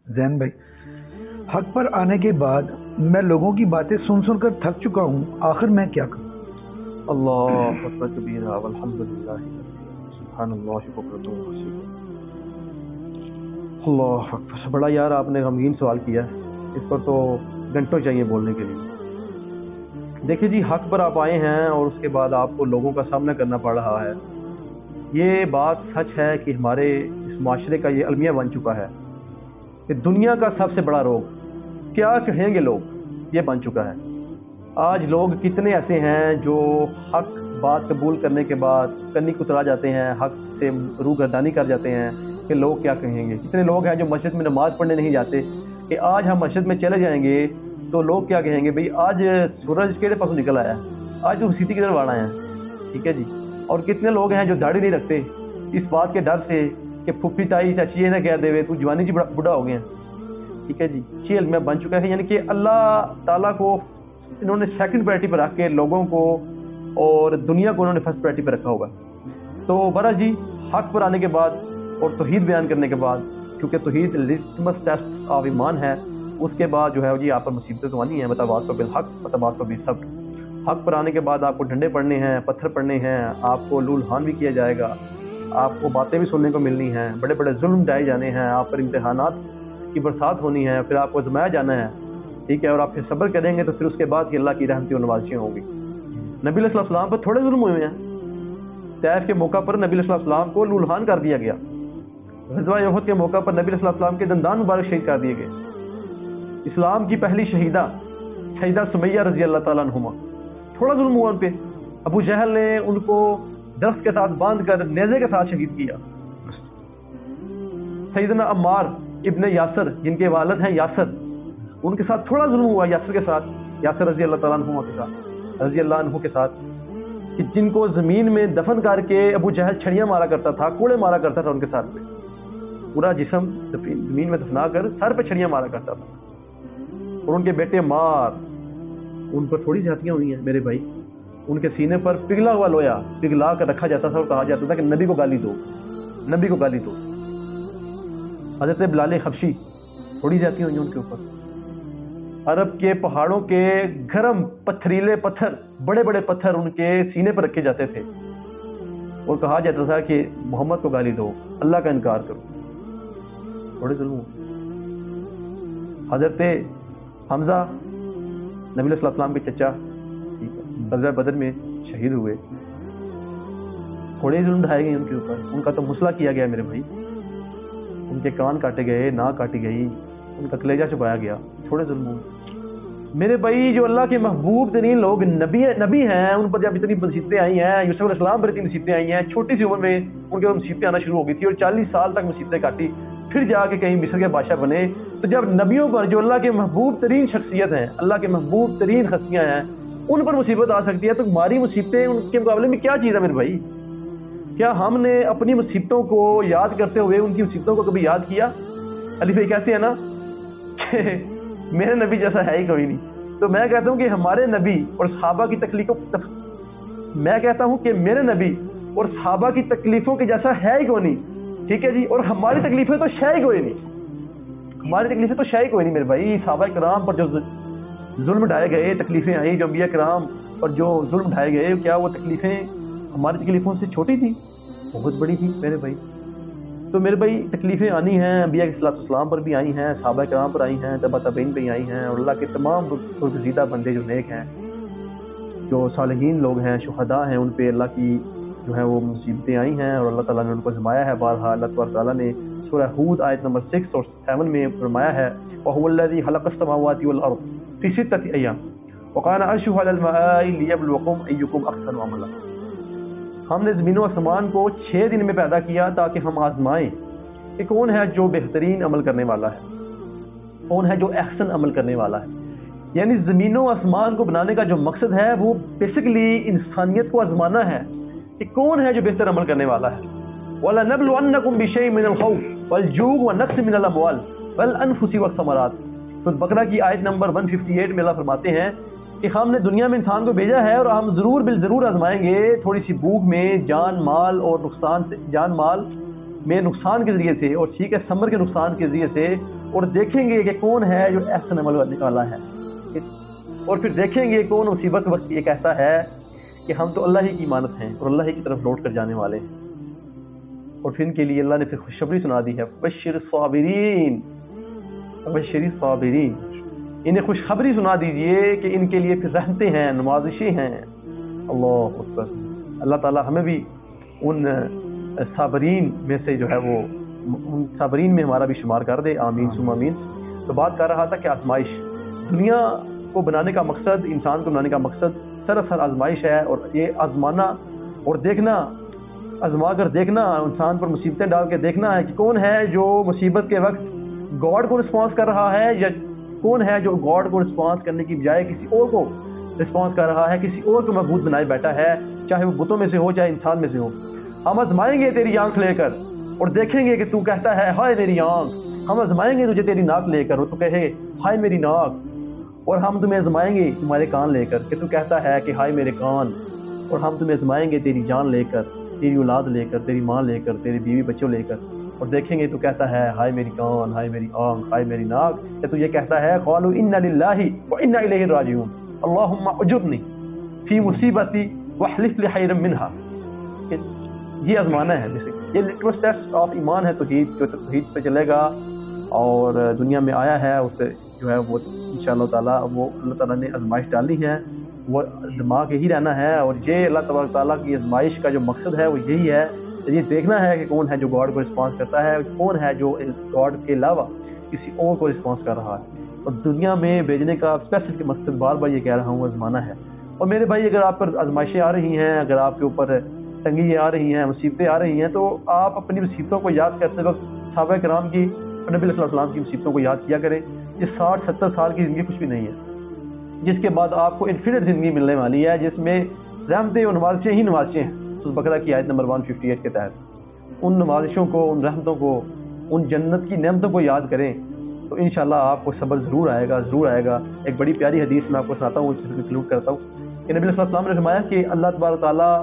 زین بھائی، حق پر آنے کے بعد میں لوگوں کی باتیں سن سن کر تھک چکا ہوں، آخر میں کیا کروں؟ اللہ اکبر کبیرہ والحمدللہ سبحان اللہ بکرۃ و اصیلا۔ اللہ اکبر، بڑا یار آپ نے غمگین سوال کیا ہے، اس پر تو گھنٹوں چاہیے بولنے کے لیے۔ دیکھیے جی، حق پر آپ آئے ہیں اور اس کے بعد آپ کو لوگوں کا سامنا کرنا پڑ رہا ہے، یہ بات سچ ہے کہ ہمارے اس معاشرے کا یہ المیہ بن چکا ہے کہ دنیا کا سب سے بڑا روگ کیا کہیں گے لوگ یہ بن چکا ہے۔ آج لوگ کتنے ایسے ہیں جو حق بات قبول کرنے کے بعد کنی کترا جاتے ہیں، حق سے روگردانی کر جاتے ہیں کہ لوگ کیا کہیں گے۔ کتنے لوگ ہیں جو مسجد میں نماز پڑھنے نہیں جاتے کہ آج ہم مسجد میں چلے جائیں گے تو لوگ کیا کہیں گے، بھئی آج سورج کہڑے پاسوں نکل آیا ہے، آج تو سیدھی کی طرف آنا ہے، ٹھیک ہے جی۔ اور کتنے لوگ ہیں جو داڑھی نہیں رکھتے اس بات کے ڈر سے کہ پھپھی تائی چاچی یہ نہ کہہ دے تو جوانی جی بڑھا ہو گئے ہیں، ٹھیک ہے جی۔ یہ علم بن چکا ہے، یعنی کہ اللہ تعالیٰ کو انہوں نے سیکنڈ پرائرٹی پر رکھ کے لوگوں کو اور دنیا کو انہوں نے فرسٹ پرائرٹی پر رکھا ہوگا۔ تو برا جی، حق پر آنے کے بعد اور توحید بیان کرنے کے بعد، کیونکہ توحید لٹمس ٹیسٹ آف ایمان ہے، اس کے بعد جو ہے جی آپ پر مصیبتیں تو آنی ہیں، وتواصوا بالحق وتواصوا بالصبر۔ حق پر آنے کے بعد آپ کو ڈنڈے پڑنے ہیں، پتھر پڑنے ہیں، آپ کو لولہان بھی کیا جائے گا، آپ کو باتیں بھی سننے کو ملنی ہیں، بڑے بڑے ظلم ڈائے جانے ہیں، آپ پر امتحانات کی برسات ہونی ہے، پھر آپ کو آزمایا جانا ہے، ٹھیک ہے۔ اور آپ پھر صبر کریں گے تو پھر اس کے بعد اللہ کی رحمتیں اور نوازشیں ہوں گی۔ نبی علیہ السلام پر تھوڑے ظلم ہوئے ہیں، طائف کے موقع پر نبی علیہ السلام کو لولہان کر دیا گیا، غزوہ احد کے موقع پر نبی علیہ السلام کے دندان مبارک شہید کر دیے گئے، اسلام کی پہلی شہیدہ سیدہ سمیہ رضی اللہ تعالیٰ عنہما، تھوڑا ظلم ہوا ان پہ، ابو جہل نے ان کو درخت کے ساتھ باندھ کر نیزے کے ساتھ شہید کیا۔ سیدنا عمار ابن یاسر جن کے والد ہیں یاسر، ان کے ساتھ تھوڑا ظلم ہوا، یاسر کے ساتھ، یاسر رضی اللہ تعالیٰ عنہ کے ساتھ، رضی اللہ عنہ کے ساتھ، کہ جن کو زمین میں دفن کر کے ابو جہل چھڑیاں مارا کرتا تھا، کوڑے مارا کرتا تھا، ان کے ساتھ پہ پورا جسم زمین میں دفنا کر سر پہ چھڑیاں مارا کرتا تھا۔ اور ان کے بیٹے مار، ان پر تھوڑی زیادتیاں ہوئی ہیں میرے بھائی، ان کے سینے پر پگھلا ہوا لویا پگھلا کر رکھا جاتا تھا اور کہا جاتا تھا کہ نبی کو گالی دو، نبی کو گالی دو۔ حضرت بلال حبشی، تھوڑی زیادتیاں ہوئی ہیں ان کے اوپر۔ عرب کے پہاڑوں کے گرم پتھریلے پتھر، بڑے بڑے پتھر ان کے سینے پر رکھے جاتے تھے اور کہا جاتا تھا کہ محمد کو گالی دو، اللہ کا انکار کرو، بڑے ظلم ہو۔ حضرت حمزہ نبی علیہ السلام کے چچا، ٹھیک ہے، غزوہ بدر میں شہید ہوئے، تھوڑے ظلم ڈھائے گئے ان کے اوپر، ان کا تو مسئلہ کیا گیا میرے بھائی، ان کے کان کاٹے گئے، ناک کاٹی گئی، ان کا کلیجہ چبایا گیا، تھوڑے ظلم ہوئے میرے بھائی۔ جو اللہ کے محبوب ترین لوگ نبی ہیں، ان پر جب اتنی مصیبتیں آئی ہیں، یوسف علیہ السلام پر اتنی مصیبتیں آئی ہیں، چھوٹی سی عمر میں ان کے مصیبتیں آنا شروع ہو گئی تھی اور 40 سال تک مصیبتیں کاٹی، پھر جا کے کہیں مصر کے بادشاہ بنے۔ تو جب نبیوں پر، جو اللہ کے محبوب ترین شخصیت ہیں، اللہ کے محبوب ترین ہستیاں ہیں، ان پر مصیبت آ سکتی ہے، تو ہماری مصیبتیں ان کے مقابلے میں کیا چیز ہے میرے بھائی؟ کیا ہم نے اپنی مصیبتوں کو یاد کرتے ہوئے ان کی مصیبتوں کو کبھی یاد کیا؟ علی بھائی کہتے ہیں نا کہ میرے نبی جیسا ہے ہی کوئی نہیں، تو میں کہتا ہوں کہ ہمارے نبی اور صحابہ کی تکلیفوں، میں کہتا ہوں کہ میرے نبی اور صحابہ کی تکلیفوں کے جیسا ہے ہی کوئی نہیں، ٹھیک ہے جی۔ اور ہماری تکلیفیں تو شے ہی کوئی نہیں، ہماری تکلیفیں تو شے ہی کوئی نہیں میرے بھائی۔ صحابہ کرام پر جو ظلم ڈھائے گئے، تکلیفیں آئیں، جو انبیاء کرام پر جو ظلم ڈھائے گئے، کیا وہ تکلیفیں ہماری تکلیفوں سے چھوٹی تھی؟ بہت بڑی تھی میرے بھائی۔ تو میرے بھائی تکلیفیں آنی ہیں، انبیاء علیہ السلام پر بھی آئی ہیں، صحابہ کرام پر آئی ہیں، تبع تابعین پہ آئی ہیں، اور اللہ کے تمام برگزیدہ بندے جو نیک ہیں، جو صالحین لوگ ہیں، شہداء ہیں، ان پہ اللہ کی جو ہے وہ مصیبتیں آئی ہیں اور اللہ تعالیٰ نے ان کو آزمایا ہے۔ بارہا اللہ تبارک تعالیٰ نے سورہ ہود آیت نمبر 6 اور 7 میں فرمایا ہے، وَهُوَ الَّذِي خَلَقَ السَّمَاوَاتِ وَالْأَرْضَ فِي سِتَّةِ أَيَّامٍ وَكَانَ عَرْشُهُ عَلَى الْمَاءِ لِيَبْلُوَكُمْ أَيُّكُمْ أَحْسَنُ عَمَلًا۔ ہم نے زمین و آسمان کو 6 دن میں پیدا کیا تاکہ ہم آزمائیں کہ کون ہے جو بہترین عمل کرنے والا ہے، کون ہے جو احسن عمل کرنے والا ہے۔ یعنی زمین و آسمان کو بنانے کا جو مقصد ہے وہ بیسیکلی انسانیت کو آزمانا ہے کہ کون ہے جو بہتر عمل کرنے والا ہے۔ وَلَنَبْلُوَنَّكُمْ بِشَيْءٍ مِّنَ الْخَوْفِ وَالْجُوعِ وَنَقْصٍ مِّنَ الْأَمْوَالِ وَالْأَنفُسِ وَالثَّمَرَاتِ۔ تو بقرہ کی آیت نمبر 158 میں اللہ فرماتے ہیں کہ ہم نے دنیا میں انسان کو بھیجا ہے اور ہم ضرور بالضرور آزمائیں گے، تھوڑی سی بھوک میں، جان مال اور نقصان سے، جان مال میں نقصان کے ذریعے سے، اور ٹھیک ہے ثمر کے نقصان کے ذریعے سے، اور دیکھیں گے کہ کون ہے جو احسن عمل نکالا ہے، اور پھر دیکھیں گے کون مصیبت وقت یہ کہتا ہے کہ ہم تو اللہ ہی کی امانت ہیں اور اللہ ہی کی طرف لوٹ کر جانے والے ہیں۔ اور پھر ان کے لیے اللہ نے پھر خوشخبری سنا دی ہے، بشر الصابرین، بشر الصابرین، انہیں خوشخبری سنا دیجئے کہ ان کے لیے پھر رحمتیں ہیں، نوازشیں ہیں۔ اللہ اکبر، اللہ تعالی ہمیں بھی ان صابرین میں سے جو ہے وہ ان صابرین میں ہمارا بھی شمار کر دے، آمین ثم آمین۔ تو بات کر رہا تھا کہ آزمائش، دنیا کو بنانے کا مقصد، انسان کو بنانے کا مقصد سراسر آزمائش ہے، اور یہ آزمانا اور دیکھنا، آزما کر دیکھنا، انسان پر مصیبتیں ڈال کے دیکھنا ہے کہ کون ہے جو مصیبت کے وقت گاڈ کو رسپانس کر رہا ہے، یا کون ہے جو گاڈ کو رسپانس کرنے کی بجائے کسی اور کو رسپانس کر رہا ہے، کسی اور کو معبود بنائے بیٹھا ہے، چاہے وہ بتوں میں سے ہو چاہے انسان میں سے ہو۔ ہم آزمائیں گے تیری آنکھ لے کر اور دیکھیں گے کہ تو کہتا ہے ہائے میری آنکھ، ہم آزمائیں گے تجھے تیری ناک لے کر اور تو کہے ہائے میری ناک، اور ہم تمہیں آزمائیں گے تمہارے کان لے کر کہ تو کہتا ہے کہ ہائے میرے کان، اور ہم تمہیں آزمائیں گے تیری جان لے کر، تیری اولاد لے کر، تیری ماں لے کر، تیری بیوی بچوں لے کر، اور دیکھیں گے تو کہتا ہے ہائے میری کان، ہائے میری آنکھ، ہائے میری ناک، کہ تو یہ کہتا ہے قالوا انا للہ وانا الیہ راجعون اللہم اجرنی فی مصیبتی واحلف لی خیرا منها۔ یہ آزمانا ہے، یہ لٹمس ٹیسٹ آف ایمان ہے توحید، جو توحید پہ چلے گا اور دنیا میں آیا ہے اسے جو ہے وہ انشاءاللہ تعالیٰ وہ اللہ تعالیٰ نے آزمائش ڈالی ہے، وہ دماغ یہی رہنا ہے، اور یہ اللہ تبارک تعالیٰ کی آزمائش کا جو مقصد ہے وہ یہی ہے، یہ دیکھنا ہے کہ کون ہے جو گاڈ کو رسپانس کرتا ہے، کون ہے جو گاڈ کے علاوہ کسی اور کو رسپانس کر رہا ہے۔ اور دنیا میں بھیجنے کا اسپیسیفک مقصد بار بار یہ کہہ رہا ہوں آزمانا ہے۔ اور میرے بھائی اگر آپ پر آزمائشیں آ رہی ہیں، اگر آپ کے اوپر تنگیاں آ رہی ہیں، مصیبتیں آ رہی ہیں، تو آپ اپنی مصیبتوں کو یاد کرتے وقت صحابہ کرام کی اور نبی صلی اللہ علیہ وسلم کی مصیبتوں کو یاد کیا کریں۔ یہ 60-70 سال کی زندگی کچھ بھی نہیں ہے، جس کے بعد آپ کو انفینٹ زندگی ملنے والی ہے، جس میں رحمتیں اور نوازشیں ہی نوازشیں ہیں۔ سورۃ بقرہ کی آیت نمبر 158 کے تحت ان نوازشوں کو، ان رحمتوں کو، ان جنت کی نعمتوں کو یاد کریں تو انشاءاللہ آپ کو صبر ضرور آئے گا، ضرور آئے گا۔ ایک بڑی پیاری حدیث میں آپ کو سناتا ہوں، اس سے کنکلوڈ کرتا ہوں کہ نبی صلی اللہ علیہ وسلم نے فرمایا کہ اللہ تبارک تعالیٰ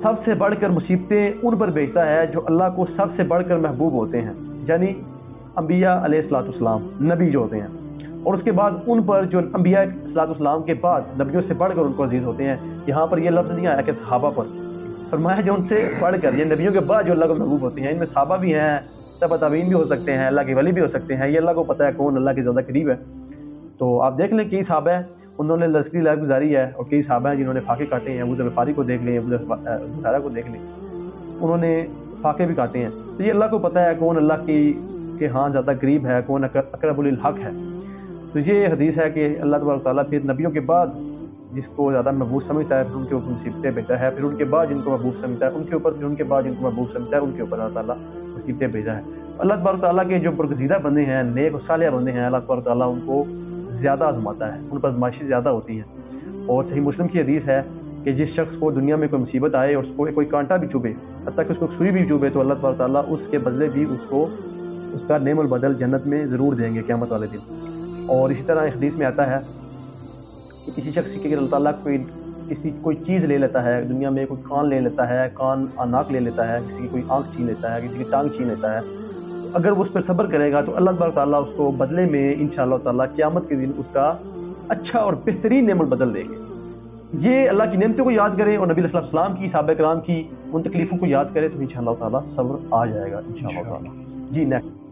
سب سے بڑھ کر مصیبتیں ان پر بھیجتا ہے جو اللہ کو سب سے بڑھ کر محبوب ہوتے ہیں، یعنی انبیاء علیہ الصلوۃ والسلام، نبی جو ہوتے ہیں، اور اس کے بعد ان پر جو انبیاء علیہ الصلوۃ والسلام کے بعد نبیوں سے بڑھ کر ان کو عزیز ہوتے ہیں۔ یہاں پر یہ لفظ نہیں آیا کہ صحابہ پر، فرمایا جو ان سے بڑھ کر، یہ نبیوں کے بعد جو اللہ کو محبوب ہوتے ہیں، ان میں صحابہ بھی ہیں، تبع تابعین بھی ہو سکتے ہیں، اللہ کے ولی بھی ہو سکتے ہیں، یہ اللہ کو پتہ ہے کون اللہ کے زیادہ قریب ہے۔ تو آپ دیکھ لیں کئی صحابہ ہیں انہوں نے لشکری لائف گزاری ہے، اور کئی صحابہ ہیں جنہوں نے فاقے کاٹے ہیں، ابو ذر غفاری کو دیکھ لیں، ابو ذر کو دیکھ لیں، انہوں نے فاقے بھی کاٹے ہیں۔ تو یہ اللہ کو پتہ ہے کون اللہ کے ہاں زیادہ قریب ہے، کون اقرب للحق ہے۔ تو یہ حدیث ہے کہ اللہ تبارک تعالیٰ پھر نبیوں کے بعد جس کو زیادہ محبوب سمجھتا ہے پھر ان کے اوپر مصیبتیں بھیجا ہے، پھر ان کے بعد جن کو محبوب سمجھتا ہے ان کے اوپر، پھر ان کے بعد جن کو محبوب سمجھتا ہے ان کے اوپر اللہ تعالیٰ مصیبتیں بھیجا ہے۔ اللہ تبارک تعالیٰ کے جو برگزیدہ بندے ہیں، نیک اور صالح بندے ہیں، اللہ تبارک تعالیٰ ان کو زیادہ آزماتا ہے، ان پر آزمائشیں زیادہ ہوتی ہیں۔ اور صحیح مسلم کی حدیث ہے کہ جس شخص کو دنیا میں کوئی مصیبت آئے اور اس کو کوئی کانٹا بھی چبھے، حتیٰ کہ اس کو سوئی بھی چبھے، تو اللہ تبارک تعالیٰ اس کے بدلے بھی اس کو اس کا نعم البدل جنت میں ضرور دیں گے قیامت والے دن۔ اور اسی طرح ایک حدیث میں آتا ہے کہ کسی شخص کی اللہ تعالیٰ کوئی چیز لے لیتا ہے، دنیا میں کوئی کان لے لیتا ہے، کان ناک لے لیتا ہے، کسی کی کوئی آنکھ چھین لیتا ہے، کسی کی ٹانگ چھین لیتا ہے، اگر وہ اس پر صبر کرے گا تو اللہ تبارک تعالیٰ اس کو بدلے میں انشاءاللہ تعالیٰ قیامت کے دن اس کا اچھا اور بہترین نعمت بدل دیں گے۔ یہ اللہ کی نعمتوں کو یاد کریں اور نبی صلی اللہ علیہ وسلم کی، صحابہ کرام کی ان تکلیفوں کو یاد کریں تو انشاءاللہ تعالیٰ صبر آ جائے گا انشاءاللہ تعالیٰ۔ جی نیکسٹ